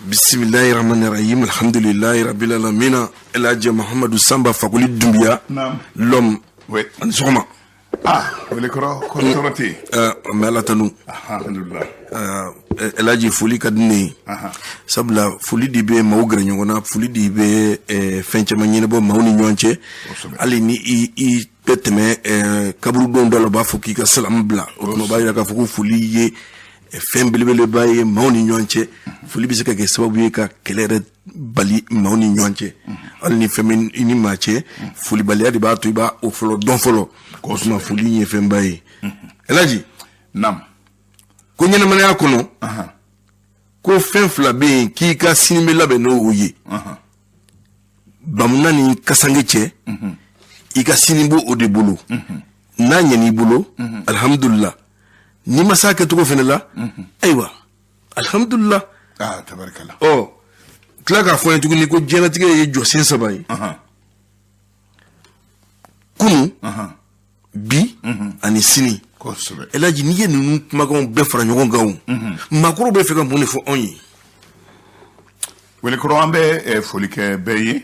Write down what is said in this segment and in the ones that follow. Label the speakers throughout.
Speaker 1: Bismillahirrahmanirrahim. Alhamdulillahi rabbil alamin. El Hadj Mohamedou Samba Fakoli Doumbia. L'homme.
Speaker 2: Oui.
Speaker 1: Nsoma.
Speaker 2: Wele koro kontoroti.
Speaker 1: Malatanu.
Speaker 2: Alhamdulillah.
Speaker 1: El Hadj Foli kadni. Sabla Foli dibe maugre nyongona Foli dibe fenche manyene bo mauni nyonche. Ali ni I peteme kabru dondo ba foki ka salam bla. Okno bayira ka foku Foli ye fembelebele baye mauni nyonche. Foli biseka ke sababu ye ka kelere bali mauni nyonche. Ali ni femin ini mache Foli bali adi ba to ba o folo don folo. Ko suma Foli ye fembaye. El Hadj
Speaker 2: Nam.
Speaker 1: Ko nyana mane akono. Ko fen flabe ki ka sinime labe no uye. Bamuna ni kasangeche. Ika sinimbo odebolo. Na nyani bolo. Alhamdulillah. Ni masaka to ko fenela. Aywa. Alhamdulillah.
Speaker 2: Tabarakallah.
Speaker 1: Oh. Klaka fo en tukuni ko jenatige ye josin sabay. Kunu. Bi ani sini. El Hadj ni ye nunu magon be fara nyogon gawo. Makoro be feka mbone fo onyi.
Speaker 2: Wele koro ambe folike beye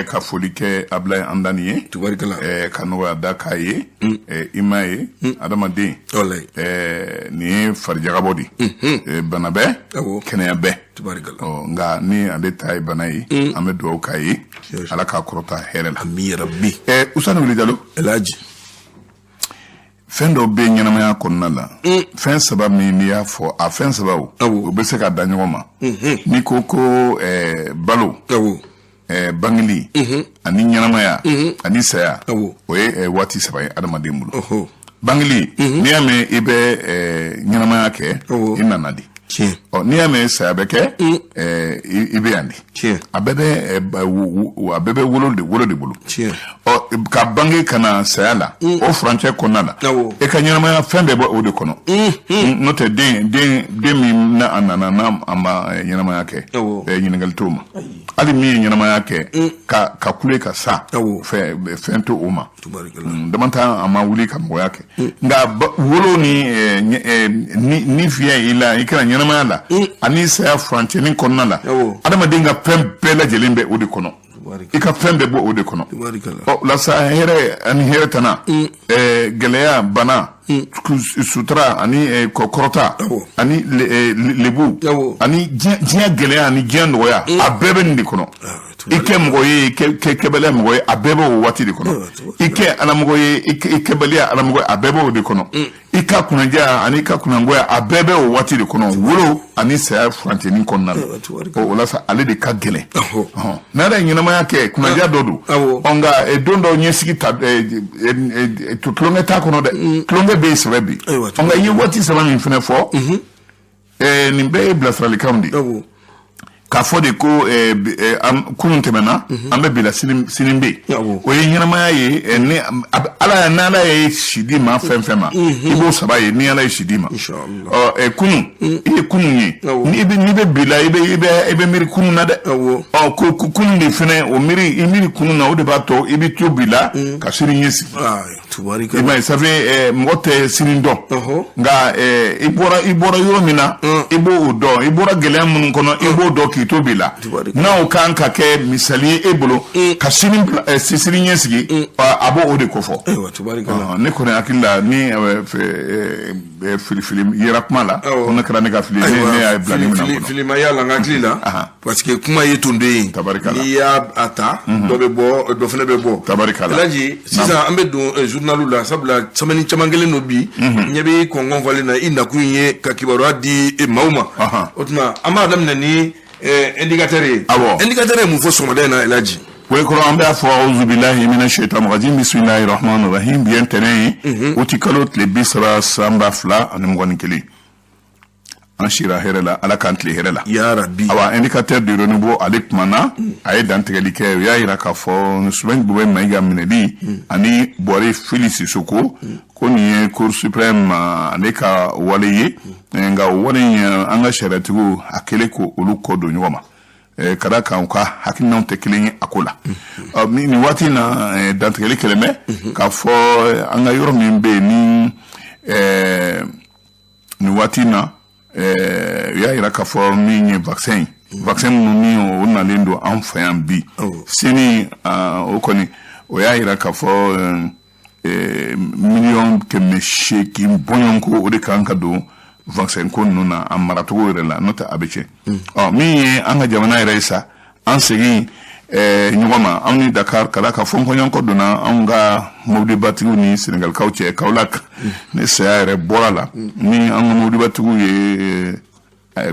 Speaker 2: ka folike Ablaye Andaniye
Speaker 1: Tubarikala
Speaker 2: ka no da kaye imaye adamade
Speaker 1: olay
Speaker 2: ni farjagabodi banabe kenya be
Speaker 1: Tubarikala
Speaker 2: nga ni ade tay banayi ame do kaye ala ka korota herel
Speaker 1: ami rabbi
Speaker 2: usana wili dalo
Speaker 1: El Hadj
Speaker 2: fendo be nyana ma konna la fen saba mi ni ya fo a fen saba o be se ka da nyoma ni koko balo bangli ani nyana ma ya ani saya o ye wati saba adama dembulo bangli ni ame ibe nyana ma ke inanadi ni ame saya beke ibe andi abebe abebe wolo de bulu ka bangi kana sayala o franche konala e ka nyama fembe bo o de kono no te de mi na anana na ama nyama yake nyingal tuma ali mi nyama yake ka kule ka sa fento uma damanta ama wuli ka mo yake nga wolo ni via ila ikana nyama yala ani saya franche ni konala adama dinga pembe la jelimbe o de kono ika fembe bo o de kono la sa here ani here tana geleya bana sutra ani kokorota ani lebu ani dia geleya ani giandoya abebe ndi kono ike mgoye kebele mgoye abebe o wati de kono ike ana mgoye ikebele ana mgoye abebe o de kono ika kunanja ani ka kunangoya abebe o wati de kono wolo ani sa franteni kono o la sa ale de ka gele nada nyina ma yake kunanja dodo onga dondo nyesiki to klonge ta kono de klonge be sebebi onga yi wati seba mi fene fo nimbe blasrali kamdi ka fo de ko kunun temena ambe bila sinimbe o ye nyama ye ne ala na ala ye shidima femfema ibo sabaye ni ala ye shidima inshallah kunu ye ni be bila ibe miri kunu na de ko kunu de fene o miri kunu na o de bato ibi to bila ka siri nyesi
Speaker 1: tubarika
Speaker 2: iba sabe mote sirindo nga ibora yomina ibo odo ibora gelem mun kono ibo do ki to bila na o kan ka ke misali ebolo ka siri nyesi abo ode kofo
Speaker 1: tubarika
Speaker 2: ne ko akilla ni film yirakmala on nakra ne ka film ne ay blani mun
Speaker 1: film yalla ngakila parce que kuma yetunde ni ya ata do fene be bo
Speaker 2: tabarika
Speaker 1: El Hadj sisa ambe do journalu la sabla samani chamangele no bi nyabe kongon vale na inda kunye ka kibaru adi mauma otuma ama adam ni indicateur mu fo somade na El Hadj
Speaker 2: we ko ambe afo auzu billahi minash shaitanir rajim bismillahir rahmanir rahim bien tene utikalot le bisra samba fla anemgoni keli anshira herela ala kantli herela
Speaker 1: ya rabbi
Speaker 2: awa indicateur de renouveau avec mana ay dantegali ke ya ira ka fo suben buwe maiga minedi ani bori Félix Sissoko koni cour suprême aleka walaye nga woni anga sharatigo akele ko uluko do nyoma kada kan ka hakinan te kilin akola ni wati na dantegali keleme ka fo anga yoro mimbe ni wati na ya ira ka fo ni vaccin vaccin ni o nalendo en fayan bi sini o koni o ya ira ka fo million ke meshe ki bonyanko o de kan ka do vaccin ko nuna amarato rela nota abeche mi anga jamana ira isa an segi nyoma amni Dakar kala ka fon ko yanko dona anga mawdi batigu ni Senegal kawche kawlak ne sayare bolala ni anga mawdi batigu ye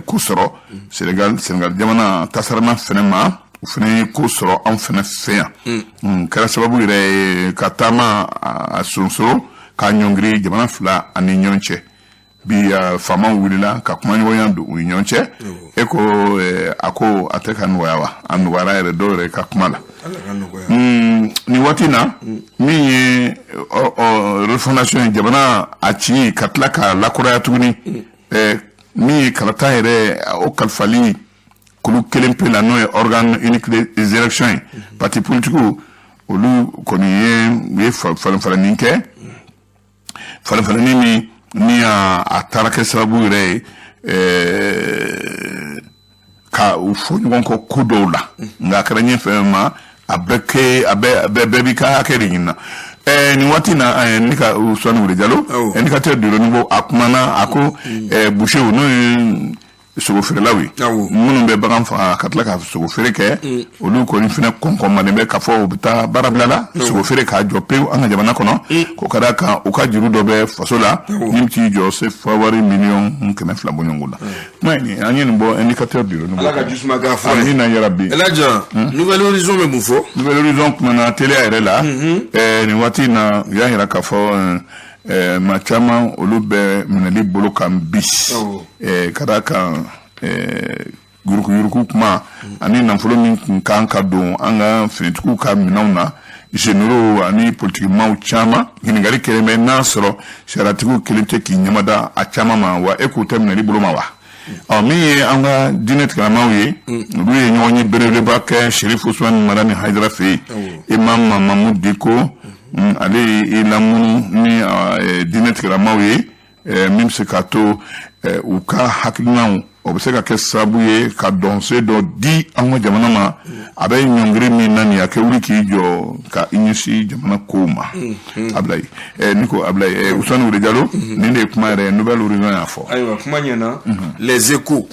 Speaker 2: kusoro Senegal jamana tasarana fenema fene kusoro an fene feya kala sababu ire katama asunsuro ka nyongri jamana fula ani nyonche bi fama wulila ka kuma nyoyandu nyonche eko ako ateka nwawa anwara ere dore ka kumala ni watina mi refondation jabana achi katlaka la korea tuguni mi kalata ere o kalfali kulu kelempe la no organe unique des élections parti politique olu koniye fala ninke fala nini ni a tarake sababu ire ka ufo ngonko kudola nga karanye fema abeke abe ka akerinna ni watina nika uswanu urejalo nika te diro nibo akumana ako bushe no sogo fere lawi munun be bagam fa katla ka sogo fere ke olu ko ni fina konko mane be ka fo bita barablala sogo fere ka jope anga jamana kono ko kada ka o ka jiru do be fasola nimti Joseph Fawari million keme flambo nyongula mani anyen bo indicateur diro no
Speaker 1: ala jusma ga fo
Speaker 2: ni na yarabi
Speaker 1: elaja nouvelle horizon me mufo
Speaker 2: nouvelle horizon kuma télé are la ni watina ya hira ka fo machama olube mnali bolo kan bis kadaka guruku kuma ani namfolo min kan ka don anga finituku ka minauna genero ani politique ma chama ngari keleme nasro sharatiku kelente ki nyamada a chama ma wa ekutem mnali bolo ma wa mi anga dinet ka mawi ruye nyonyi berebe baka Sherif Ousmane Madani Haidara fi imam Mahmoud Diko ale ilamun ni dinet ka mawi mim se kato uka hakilinaw obseka ke sabuye ka donse do di anga jamana ma abe nyongri mi nani ake wiki jo ka inyisi jamana koma ablay niko ablay usanu rejalo ninde kuma re nouvelle horizon ya fo
Speaker 1: aywa kuma nyana les échos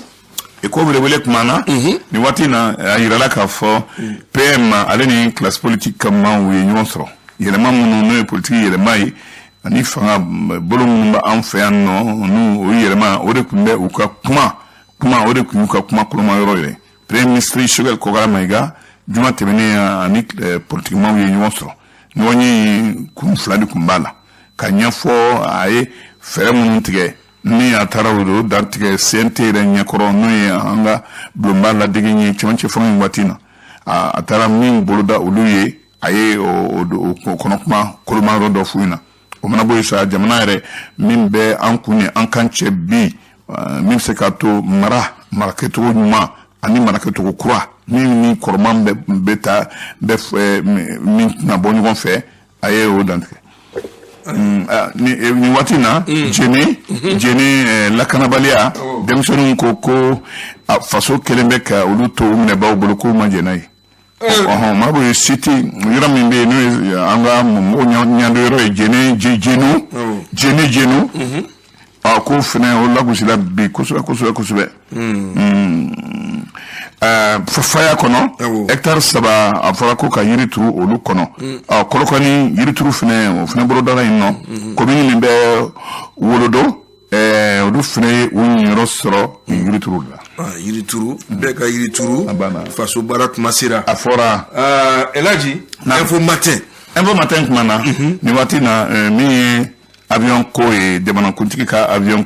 Speaker 2: eko bele kumana ni watina ayirala ka fo PM aleni classe politique kama we nyonsro yelema munu no politique yelema yi ani fanga bolum ba an fe anno nu o yelema o de kumbe uka kuma o de kuka kuma kuluma yoroire premier ministre Choguel Kogala Maïga juma temene ani politiquement we nyonsro noni kum fladi kumbala kanya fo aye fere mun tige ni atarawdo dartige sente re nyakoro no anga blombala diginyi chonche fon watina atara min boluda uluye aye o kono kuma kuluma rodo fuina o mana boy sa jamana re min be an kuni an kanche bi min se kato maraketo nyuma ani maraketo kura ni korman be beta be min na boni gon fe aye o dantike ni watina jeni la kanabalia demsonu ko faso kelembe ka uluto mne ba obuluko majenai mabo city yura mimbe no anga mo nyando yoro jenu ko fene o lagusila bi kusube faya kono hectare saba afara ko ka yiri turu olu kono kolokoni yiri turu fene bolo dara inno commune min be wolodo olu fene wonyoro soro yiri turu la
Speaker 1: yiri turu be ka yiri turu faso barak masira
Speaker 2: afora
Speaker 1: elaji info matin
Speaker 2: kumana ni watina mi avion ko e demana kuntiki ka avion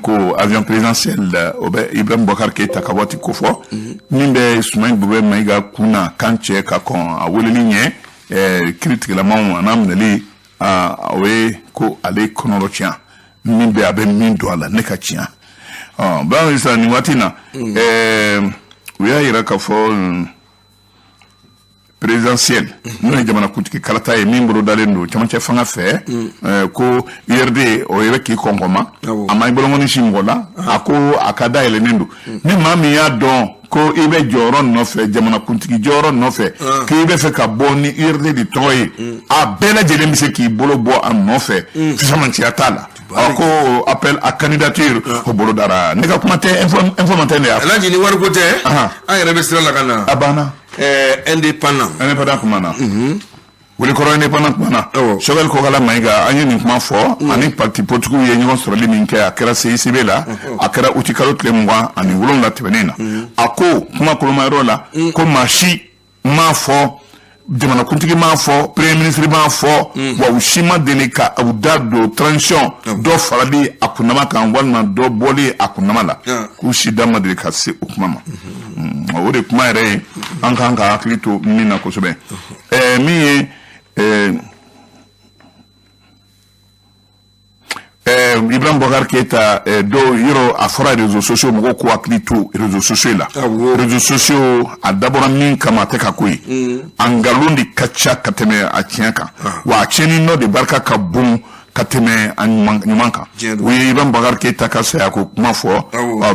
Speaker 2: présidentiel obe Ibrahim Boubacar Keïta ka wati ko fo nimbe Soumaïla Boubé Maïga kuna kanche ka kon awoleli nye critique la mawu anamneli awe ko ale konolochia nimbe abe mindo ala neka chia ba isa ni watina uya ira ka fo présidentiel nous jamana kuntiki kalata e membro dalendo chamanche fanga fe ko IRD o yeki konkoma amay bolongoni shimgola ako akada ele nendo ni mami ya don ko ibe joro no fe jamana kuntigi joro no fe ki ibe fe ka boni irde di toy a bela jele mi se ki bolo bo am no fe fisamanti atala ako appel à candidature au bolo dara ne ka kuma te informateur ne
Speaker 1: Alhaji ni war ko te ay rebe sira la kana
Speaker 2: abana
Speaker 1: indépendant
Speaker 2: kuma na wuli koro indépendant kuma na Choguel ko kala maiga anyi ni kuma fo ani parti politique ye nyon soro limin ke akera CICB la akera uti kalo tlemwa ani wulon la tbenena ako kuma koloma rola ko mashi ma fo demana kuntigi ma fo premier ministre ma fo wa ushima delika abudado transition do faradi akunama kan walma do boli akunama la kushi dama delika se okumama o de kuma re anka akito mina ko sobe mi Ibrahim Boubacar Keita do yiro a fora réseaux sociaux mo ko aklitu réseaux sociaux la réseaux sociaux a d'abord min kama te ka koyi angalundi kacha kateme a tienka wa cheni no de barka ka bum kateme anyumanka oui Ibrahim Boubacar Keita ka sa ko kuma fo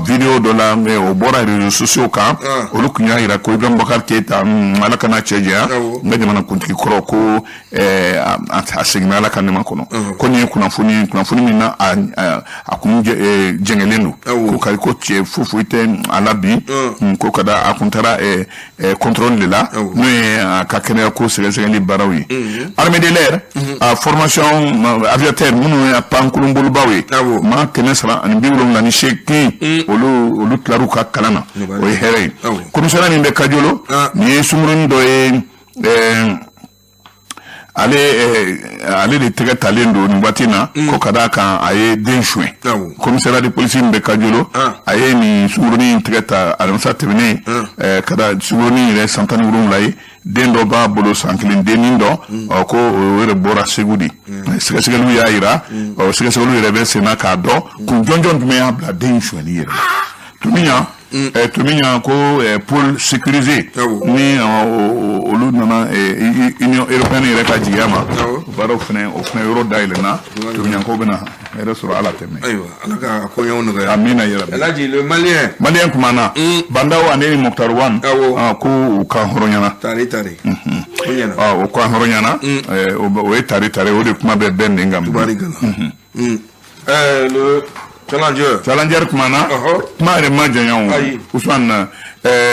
Speaker 2: vidéo de la me o bora réseaux sociaux ka o lukunya ira ko Ibrahim Boubacar Keita malaka na cheja ngade mana kunti koro ko a signala kan ma kono ko ni kuna funi mina a kunje jengelenu ko kay ko che fufu ite alabi ko kada akuntara contrôle là mais ka kene ko sele barawi armée de l'air formation aviateur munu ya pankulumbulu bawe ma kene sala an biwlo ngani sheki olu klaru ka kalana o here commissaire ni be kajolo ni sumrun do ale de tege talendo ni watina ko kada kan aye denchwe commissaire de police mbe kajolo aye ni sumruni tege alamsa tebene kada sumruni re santani wurum lay dendo ba bolo sankilin denindo ko were bora segudi segelu ya ira o segelu rebe sena ka do ku jonjon me abla denchwe ni ira tuminya ko pôle sécurisé ni olu nana union européenne reka jiyama baro fene o fene euro dailena tuminya ko bena resoro ala teme
Speaker 1: aywa alaka ko nyaw no ga
Speaker 2: amina ya rabbi
Speaker 1: Alhaji le malien
Speaker 2: kumana bandaw ane Mokhtar Wan ko ka horonyana
Speaker 1: tari honyana
Speaker 2: o ka horonyana o tari o de kuma be ben ngam
Speaker 1: le
Speaker 2: Challenger kumana mare majanyaw Ousmane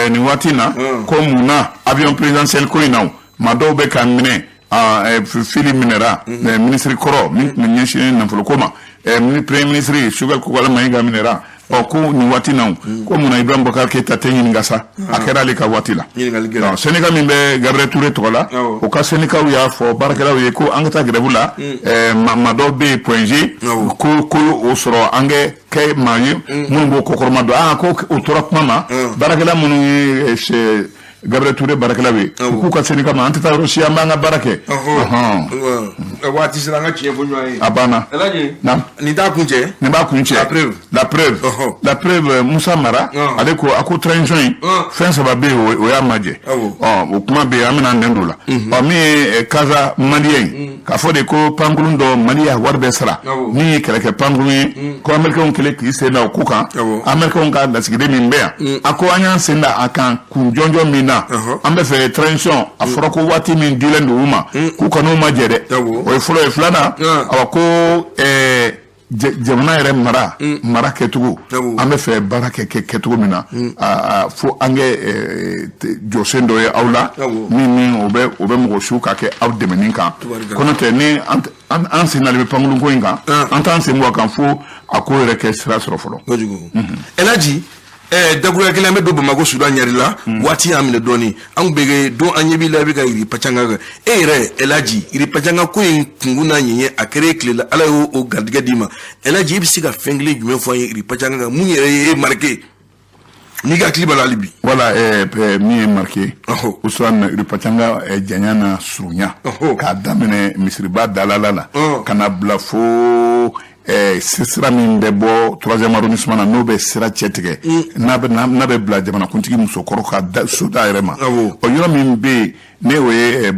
Speaker 2: ni watina ko muna avion présidentiel ko inaw mado be kamine fili minera ministre koro min nyeshi na fulokoma premier ministre Choguel ko wala maiga minera ko ni watina ko muna Ibrahim Boubacar Keita tenyi ngasa akera le ka watila Sénégal min be Gabriel Touré tola o ka Sénégal ya fo barakela ye ko angata grebula mado be point G ko o soro ange kay mayu mun go ko korma do ko o torop mama barakela mun Gabriel Touré barakela be ku ka Sénégal ma antata Russia manga barake
Speaker 1: wati siranga chiye bonyoy
Speaker 2: abana
Speaker 1: Alhaji
Speaker 2: nam
Speaker 1: ni da kunche
Speaker 2: la preuve Moussa Mara ale ko ako transition fin ça va be o ya maje o kuma be amina ndendula mi kaza malien ka fode ko pangulundo malia warbe sara ni keleke pangulu ko american kele ki se na ko kan american ka da sigide min be ako anya senda akan ku jonjo mina ambe fe transition afroko wati min dilendo uma ku kanu majede o fulo e flana awako jamana yɛrɛ mara kɛcogo an bɛ fɛ baara kɛcogo min na fo an kɛ jɔsen dɔ ye aw la min o bɛ mɔgɔ su ka kɛ aw dɛmɛni kan kɔnɔ tɛ ni an sen nali bɛ pankurunko in kan an t'an sen bɔ kan fo a ko yɛrɛ kɛ sira sɔrɔ fɔlɔ.
Speaker 1: Alhaji dakuruya kelen bɛ don Bamako Sudan ɲɛri la waati y'a minɛ dɔɔni an bɛ don an ɲɛ b'i la i bɛ ka yiri pacanga kan e yɛrɛ Alhaji yiri pacanga ko in kungun n'a ɲɛɲɛ a kɛra e tile la Ala y'o garijɛgɛ d'i ma Alhaji i bɛ se ka fɛn kelen jumɛn fɔ an ye yiri pacanga kan mun yɛrɛ ye e marqué n'i ka hakili b'a la hali bi.
Speaker 2: Voilà min ye marqué Ousmane yiri pacanga janya na surunya k'a daminɛ misiriba dalala la ka na bila fo sira min bɛ bɔ 3e arrondissement na n'o bɛ sira cɛtigɛ n'a bɛ bila jamana kuntigi musokɔrɔ ka so da yɛrɛ ma o yɔrɔ min bɛ ne o ye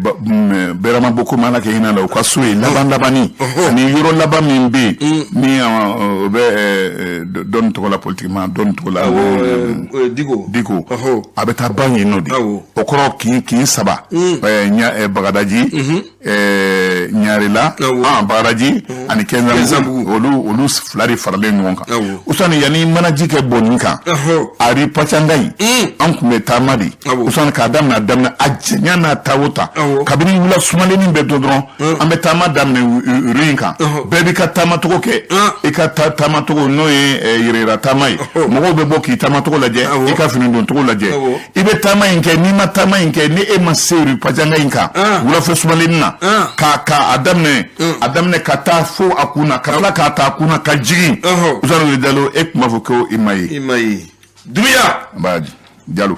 Speaker 2: Berama Boko mana kɛ ɲina la o ka so ye labani ani yɔrɔ laban min bɛ ni o bɛ dɔn tɔgɔ la politiquement dɔn tɔgɔ la Diko a bɛ taa ban yen nɔ de o kɔrɔ kin 3 Bagadaji Ɲarela Bagadaji ani Kɛnzambugu olu 2 de faralen ɲɔgɔn kan usani yani manaji kɛ bɔnni kan ari Pachangayi an kun bɛ taama de usani k'a daminɛ a jɛnya n'a tawota kabini wula sumalenni bɛ to dɔrɔn an bɛ taama daminɛ rue in kan bɛɛ b'i ka taamacogo kɛ i ka taamacogo n'o ye yɛrɛyira taama ye mɔgɔw bɛ bɔ k'i taamacogo lajɛ i ka fini don cogo lajɛ i bɛ taama in kɛ n'i ma taama in kɛ ni e ma se rue Pachangayi kan wulafɛ sumalenni na ka a daminɛ ka taa fo a kunna ka tila k'a ta a kunna ka jigin Usmane Jalo e kuma fɔ ko i ma ye Dumiya Jalo